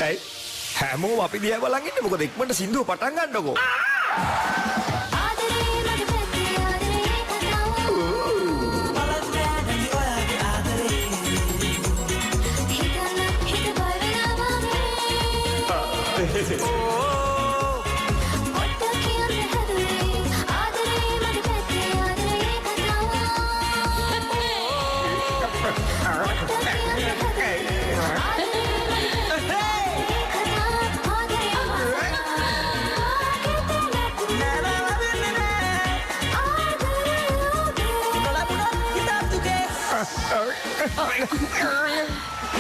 ඇයි හැමෝම අපි දිහා බලන් ඉන්නේ මොකද ඉක්මනට සින්දුව පටන් ගන්නකෝ.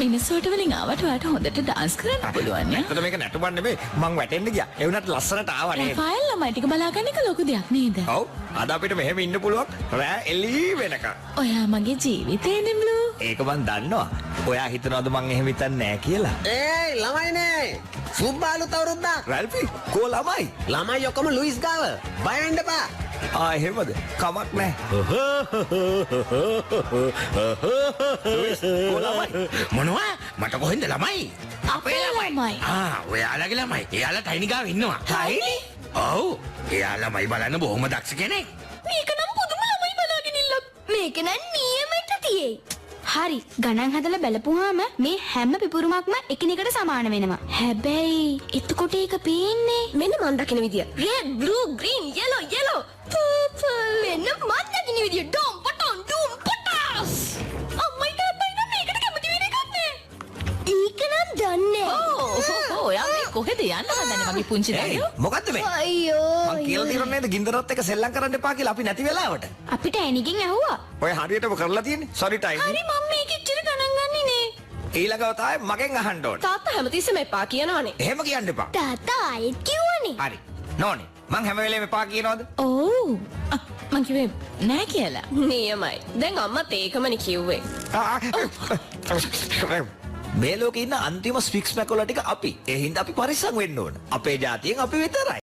මිනිස්සුන්ට වලින් ආවට ඔයාට හොඳට ඩාන්ස් කරන්න පුළුවන් නේ. එතන මේක නැටුමක් නෙමෙයි මං වැටෙන්න ගියා. ඒ වුණත් ලස්සනට ආවා නේද? ෆයිල් ළමයි ටික බලා ගන්න එක ලොකු දෙයක් නේද? ඔව්. අද අපිට මෙහෙම ඉන්න පුළුවන් රෑ එළි වෙනකන්. ඔයා මගේ ජීවිතේනේ බ්ලූ. ඒක මං දන්නවා. ඔයා හිතනවද මං එහෙම හිතන්නේ නැහැ කියලා? ඒයි ළමයිනේ සුබ්බාලු තවරුද්දා රැල්පි කෝ ළමයි? ළමයි ඔක්කොම ලුයිස් ගාව බය වෙන්න එපා එහෙමද? කමක් නැහැ. කෝ ළමයි? මොනවා මට කොහෙන්ද ළමයි අපේ ළමයි. ඔයාලගේ ළමයි එයාලා ටයිනි ගාව ඉන්නවා ටයිනි? ඔව් එයාලා ළමයි බලන්න බොහොම දක්ෂ කෙනෙක් මේක නම් පුදුම ළමයි බලාගෙන ඉල්ලක්. මේක නම් නියමෙට තියෙයි. හරි ගණන් හදලා බලපුවාම මේ හැම පිපුරුමක්ම එකිනෙකට සමාන වෙනවා. හැබැයි එතකොට ඒක පේන්නේ මෙන්න මන් දකින විදිය. red blue green yellow yellow purple මෙන්න මන් දකින විදිය. ඩොම් පටොන් ඩුම් පටාස්. අම්මයි තාත්තයි නම් මේකට කැමති වෙන එකක් නෑ. ඒක නම් දන්නේ. ඔයා මේ කොහෙද යන්න හදන්නේ මගේ පුංචි දරුවෝ? මොකද්ද මේ? අයියෝ. මං කියලා තියෙන්නේ නේද ගින්දරත් එක්ක සෙල්ලම් කරන්න එපා කියලා අපි නැති වෙලාවට. අපිට ඇනිගෙන් ඇහුවා. ඔය හරියටම කරලා තියෙන්නේ. sorry time. හරි මම මේක ඉච්චර ගණන් ගන්නේ නේ. ඊළඟව තමයි මගෙන් අහන්න ඕනේ. තාත්තා හැමතිස්සෙම එපා කියනවනේ. එහෙම කියන්න එපා. තාත්තා ආයෙත් කිව්වනේ. හරි. නෝනේ. මං හැම වෙලේම එපා කියනවද? ඔව්. මං කිව්වේ නෑ කියලා. නියමයි. දැන් අම්මත් ඒකමනේ කිව්වේ. මේ ලෝකේ ඉන්න අන්තිම ස්පික්ස් මැකොලා ටික අපි. ඒ හින්දා අපි පරිස්සම් වෙන්න ඕන. අපේ ජාතියෙන් අපි විතරයි.